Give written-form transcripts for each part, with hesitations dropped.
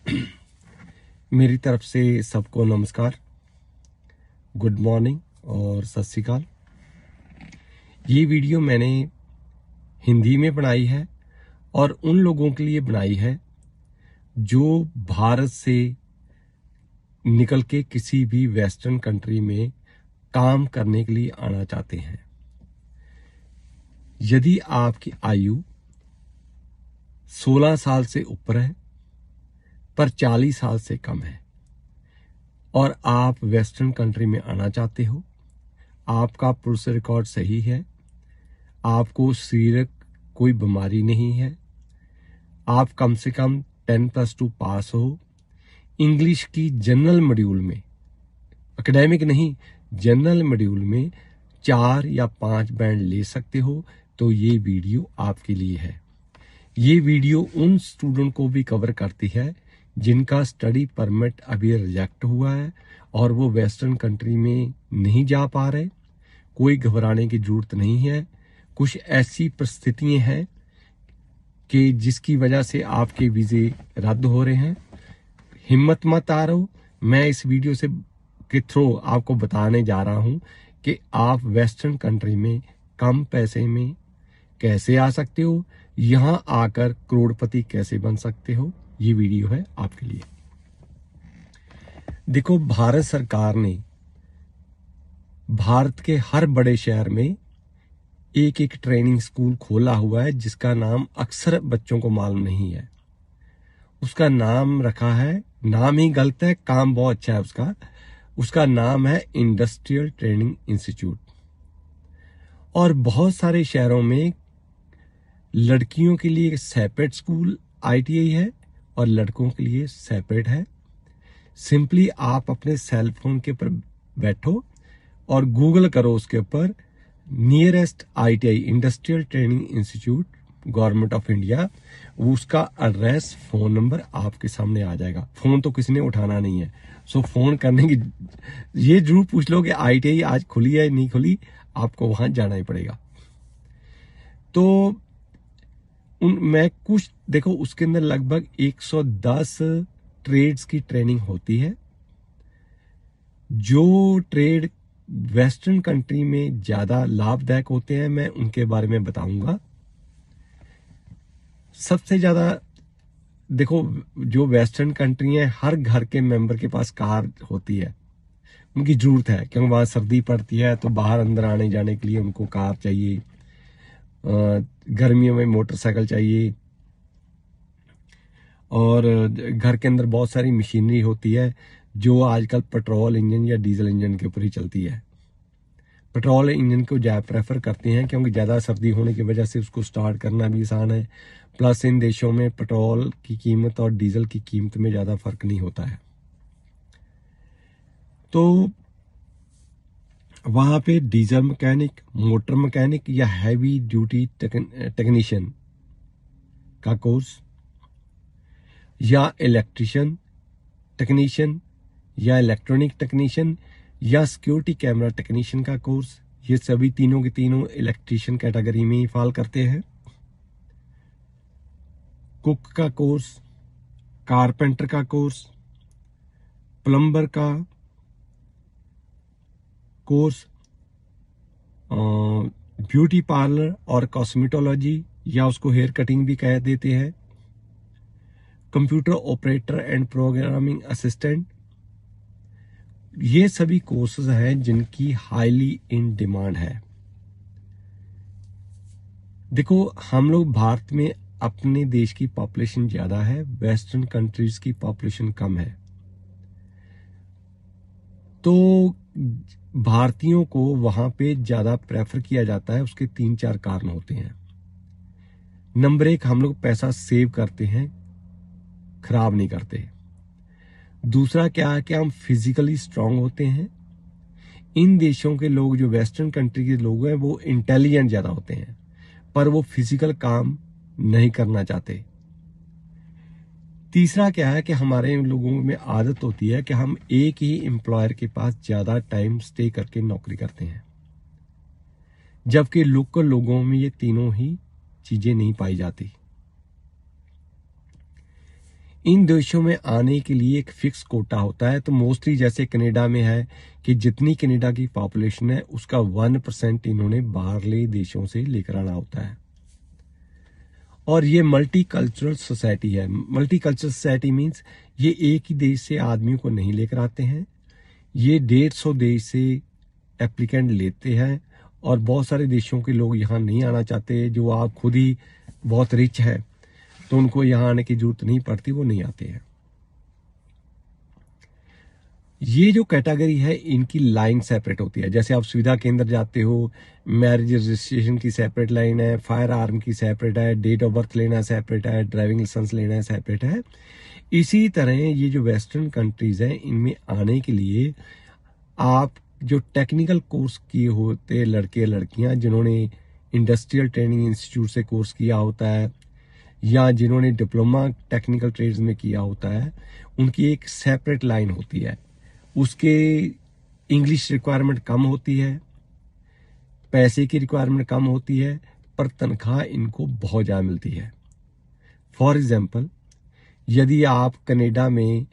मेरी तरफ से सबको नमस्कार, गुड मॉर्निंग और सत श्री अकाल। ये वीडियो मैंने हिंदी में बनाई है और उन लोगों के लिए बनाई है जो भारत से निकल के किसी भी वेस्टर्न कंट्री में काम करने के लिए आना चाहते हैं। यदि आपकी आयु 16 साल से ऊपर है पर 40 साल से कम है और आप वेस्टर्न कंट्री में आना चाहते हो, आपका पुरुष रिकॉर्ड सही है, आपको शारीरिक कोई बीमारी नहीं है, आप कम से कम 10+2 पास हो, इंग्लिश की जनरल मॉड्यूल में, एकेडमिक नहीं, जनरल मॉड्यूल में 4 या 5 बैंड ले सकते हो, तो ये वीडियो आपके लिए है। ये वीडियो उन स्टूडेंट को भी कवर करती है जिनका स्टडी परमिट अभी रिजेक्ट हुआ है और वो वेस्टर्न कंट्री में नहीं जा पा रहे। कोई घबराने की जरूरत नहीं है। कुछ ऐसी परिस्थितियां हैं कि जिसकी वजह से आपके वीजे रद्द हो रहे हैं। हिम्मत मत हारो। मैं इस वीडियो से के थ्रू आपको बताने जा रहा हूं कि आप वेस्टर्न कंट्री में कम पैसे में कैसे आ सकते हो, यहां आकर करोड़पति कैसे बन सकते हो। ये वीडियो है आपके लिए। देखो, भारत सरकार ने भारत के हर बड़े शहर में एक एक ट्रेनिंग स्कूल खोला हुआ है जिसका नाम अक्सर बच्चों को मालूम नहीं है। उसका नाम रखा है, नाम ही गलत है, काम बहुत अच्छा है उसका नाम है इंडस्ट्रियल ट्रेनिंग इंस्टीट्यूट। और बहुत सारे शहरों में लड़कियों के लिए सेपरेट स्कूल ITI है और लड़कों के लिए सेपरेट है। सिंपली आप अपने सेल फोन के ऊपर बैठो और गूगल करो उसके ऊपर nearest ITI industrial training institute government of India, उसका एड्रेस, फोन नंबर आपके सामने आ जाएगा। फोन तो किसी ने उठाना नहीं है, सो फोन करने की ये जरूर पूछ लो कि ITI आज खुली है नहीं खुली, आपको वहां जाना ही पड़ेगा। तो मैं कुछ देखो, उसके अंदर लगभग 110 ट्रेड्स की ट्रेनिंग होती है। जो ट्रेड वेस्टर्न कंट्री में ज्यादा लाभदायक होते हैं मैं उनके बारे में बताऊंगा। सबसे ज्यादा देखो, जो वेस्टर्न कंट्री है हर घर के मेंबर के पास कार होती है, उनकी जरूरत है क्योंकि वहां सर्दी पड़ती है तो बाहर अंदर आने जाने के लिए उनको कार चाहिए। गर्मियों में मोटरसाइकिल चाहिए और घर के अंदर बहुत सारी मशीनरी होती है जो आजकल पेट्रोल इंजन या डीजल इंजन के ऊपर ही चलती है। पेट्रोल इंजन को ज्यादा प्रेफर करते हैं क्योंकि ज्यादा सर्दी होने की वजह से उसको स्टार्ट करना भी आसान है। प्लस इन देशों में पेट्रोल की कीमत और डीजल की कीमत में ज्यादा फर्क नहीं होता है। तो वहां पे डीजल मैकेनिक, मोटर मैकेनिक या हैवी ड्यूटी टेक्नीशियन का कोर्स या इलेक्ट्रिशियन टेक्नीशियन या इलेक्ट्रॉनिक टेक्नीशियन या सिक्योरिटी कैमरा टेक्नीशियन का कोर्स, ये सभी तीनों के तीनों इलेक्ट्रिशियन कैटेगरी में ही फॉल करते हैं। कुक का कोर्स, कारपेंटर का कोर्स, प्लम्बर का कोर्स, ब्यूटी पार्लर और कॉस्मेटोलॉजी या उसको हेयर कटिंग भी कह देते हैं, computer operator and programming assistant, ये सभी कोर्सेज हैं जिनकी हाईली इन डिमांड है। देखो, हम लोग भारत में अपने देश की पॉपुलेशन ज्यादा है, वेस्टर्न कंट्रीज की पॉपुलेशन कम है। तो भारतीयों को वहां पे ज्यादा प्रेफर किया जाता है। उसके 3-4 कारण होते हैं। नंबर 1, हम लोग पैसा सेव करते हैं, खराब नहीं करते। दूसरा क्या है कि हम फिजिकली स्ट्रांग होते हैं। इन देशों के लोग, जो वेस्टर्न कंट्री के लोग हैं, वो इंटेलिजेंट ज्यादा होते हैं पर वो फिजिकल काम नहीं करना चाहते। तीसरा क्या है कि हमारे लोगों में आदत होती है कि हम एक ही एम्प्लॉयर के पास ज्यादा टाइम स्टे करके नौकरी करते हैं, जबकि लोकल लोगों में ये तीनों ही चीजें नहीं पाई जाती। इन देशों में आने के लिए एक फिक्स कोटा होता है। तो मोस्टली जैसे कनाडा में है कि जितनी कनाडा की पॉपुलेशन है उसका 1% इन्होंने बाहरले देशों से लेकर आना होता है। और ये मल्टी कल्चरल सोसाइटी है। मल्टी कल्चरल सोसाइटी मीन्स ये एक ही देश से आदमियों को नहीं लेकर आते हैं, ये 150 देश से एप्लीकेंट लेते हैं। और बहुत सारे देशों के लोग यहाँ नहीं आना चाहते, जो आप खुद ही बहुत रिच है तो उनको यहाँ आने की जरूरत नहीं पड़ती, वो नहीं आते हैं। ये जो कैटेगरी है इनकी लाइन सेपरेट होती है। जैसे आप सुविधा केंद्र जाते हो, मैरिज रजिस्ट्रेशन की सेपरेट लाइन है, फायर आर्म की सेपरेट है, डेट ऑफ बर्थ लेना सेपरेट है, ड्राइविंग लाइसेंस लेना सेपरेट है। इसी तरह ये जो वेस्टर्न कंट्रीज हैं इनमें आने के लिए आप जो टेक्निकल कोर्स किए होते लड़के लड़कियां, जिन्होंने इंडस्ट्रियल ट्रेनिंग इंस्टीट्यूट से कोर्स किया होता है या जिन्होंने डिप्लोमा टेक्निकल ट्रेड्स में किया होता है, उनकी एक सेपरेट लाइन होती है। उसके इंग्लिश रिक्वायरमेंट कम होती है, पैसे की रिक्वायरमेंट कम होती है, पर तनख्वाह इनको बहुत ज़्यादा मिलती है। फॉर एग्जाम्पल, यदि आप कनाडा में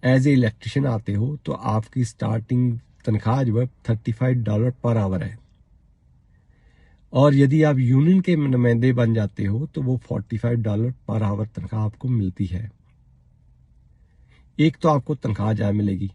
एज ए इलेक्ट्रिशियन आते हो तो आपकी स्टार्टिंग तनख्वाह जो है $35 पर आवर है। और यदि आप यूनियन के नुमाइंदे बन जाते हो तो वो $45 पर आवर तनख्वाह आपको मिलती है। एक तो आपको तनख्वाह ज़्यादा मिलेगी,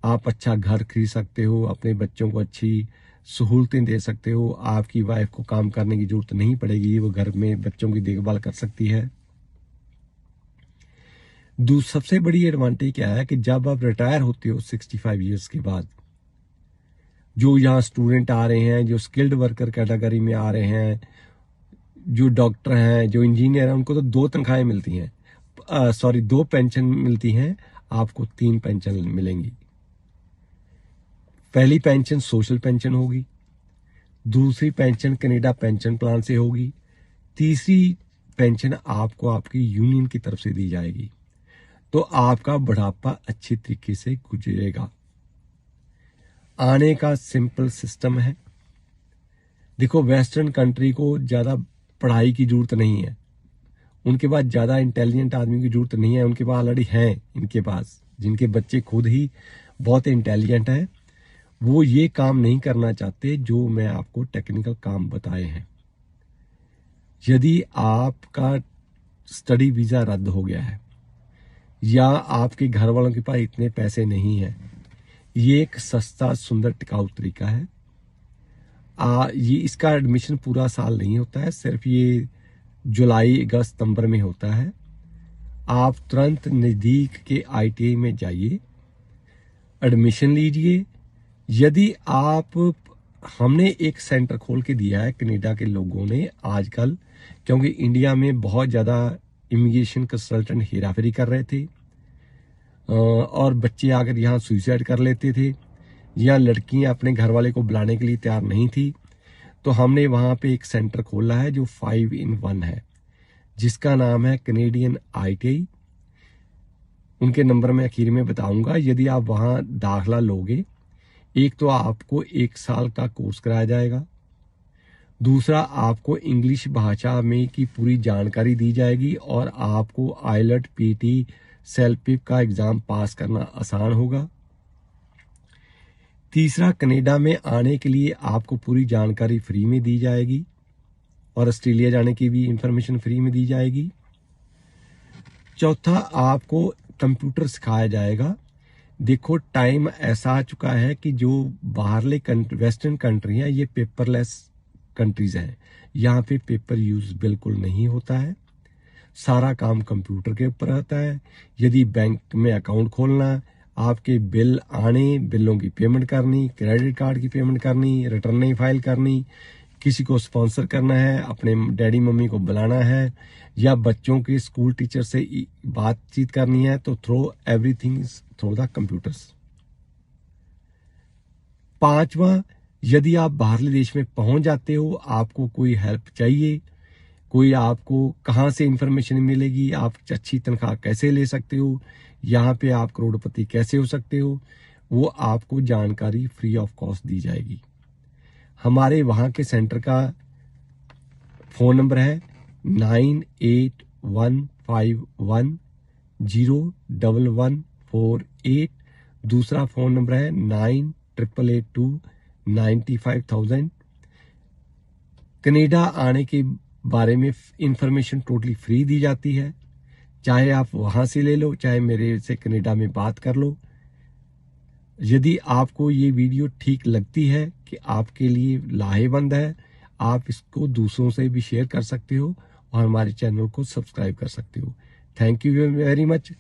आप अच्छा घर खरीद सकते हो, अपने बच्चों को अच्छी सहूलतें दे सकते हो, आपकी वाइफ को काम करने की जरूरत नहीं पड़ेगी, वो घर में बच्चों की देखभाल कर सकती है। सबसे बड़ी एडवांटेज क्या है कि जब आप रिटायर होते हो 65 ईयर्स के बाद, जो यहाँ स्टूडेंट आ रहे हैं, जो स्किल्ड वर्कर कैटेगरी में आ रहे हैं, जो डॉक्टर हैं, जो इंजीनियर हैं, उनको तो 2 तनख्वाहें मिलती हैं, 2 पेंशन मिलती हैं, आपको 3 पेंशन मिलेंगी। पहली पेंशन सोशल पेंशन होगी, दूसरी पेंशन कनाडा पेंशन प्लान से होगी, तीसरी पेंशन आपको आपकी यूनियन की तरफ से दी जाएगी। तो आपका बुढ़ापा अच्छी तरीके से गुजरेगा। आने का सिंपल सिस्टम है। देखो, वेस्टर्न कंट्री को ज़्यादा पढ़ाई की जरूरत नहीं है, उनके पास ज़्यादा इंटेलिजेंट आदमी की जरूरत नहीं है, उनके पास ऑलरेडी हैं, इनके पास जिनके बच्चे खुद ही बहुत इंटेलिजेंट हैं, वो ये काम नहीं करना चाहते जो मैं आपको टेक्निकल काम बताए हैं। यदि आपका स्टडी वीज़ा रद्द हो गया है या आपके घर वालों के पास इतने पैसे नहीं है, ये एक सस्ता सुंदर टिकाऊ तरीका है। ये इसका एडमिशन पूरा साल नहीं होता है, सिर्फ ये जुलाई अगस्त सितंबर में होता है। आप तुरंत नज़दीक के ITI में जाइए, एडमिशन लीजिए। यदि हमने एक सेंटर खोल के दिया है कनाडा के लोगों ने आजकल, क्योंकि इंडिया में बहुत ज़्यादा इमिग्रेशन कंसल्टेंट हेराफेरी कर रहे थे और बच्चे आकर यहाँ सुसाइड कर लेते थे या लड़कियाँ अपने घर वाले को बुलाने के लिए तैयार नहीं थी। तो हमने वहाँ पे एक सेंटर खोला है जो 5-in-1 है, जिसका नाम है कनेडियन ITI। उनके नंबर मैं आखिर में बताऊंगा। यदि आप वहाँ दाखला लोगे, एक तो आपको 1 साल का कोर्स कराया जाएगा, दूसरा आपको इंग्लिश भाषा में की पूरी जानकारी दी जाएगी और आपको IELTS, PT, सेल्फ-पिप का एग्ज़ाम पास करना आसान होगा। तीसरा, कनाडा में आने के लिए आपको पूरी जानकारी फ्री में दी जाएगी और ऑस्ट्रेलिया जाने की भी इंफॉर्मेशन फ्री में दी जाएगी। चौथा, आपको कंप्यूटर सिखाया जाएगा। देखो, टाइम ऐसा आ चुका है कि जो बाहरले वेस्टर्न कंट्री हैं, ये पेपरलेस कंट्रीज हैं। यहाँ पे पेपर यूज बिल्कुल नहीं होता है, सारा काम कंप्यूटर के ऊपर आता है। यदि बैंक में अकाउंट खोलना, आपके बिल आने, बिलों की पेमेंट करनी, क्रेडिट कार्ड की पेमेंट करनी, रिटर्न फाइल करनी, किसी को स्पॉन्सर करना है, अपने डैडी मम्मी को बुलाना है या बच्चों के स्कूल टीचर से बातचीत करनी है, तो throw everything through the computers. पांचवा, यदि आप बाहरले देश में पहुंच जाते हो, आपको कोई हेल्प चाहिए, कोई आपको कहाँ से इंफॉर्मेशन मिलेगी, आप अच्छी तनख्वाह कैसे ले सकते हो, यहाँ पे आप करोड़पति कैसे हो सकते हो, वो आपको जानकारी फ्री ऑफ कॉस्ट दी जाएगी। हमारे वहाँ के सेंटर का फ़ोन नंबर है 981519 01148। दूसरा फ़ोन नंबर है 9882 कनाडा आने के बारे में इंफॉर्मेशन टोटली फ्री दी जाती है। चाहे आप वहाँ से ले लो, चाहे मेरे से कनाडा में बात कर लो। यदि आपको ये वीडियो ठीक लगती है कि आपके लिए लाहेवंद है, आप इसको दूसरों से भी शेयर कर सकते हो और हमारे चैनल को सब्सक्राइब कर सकते हो। Thank you very much.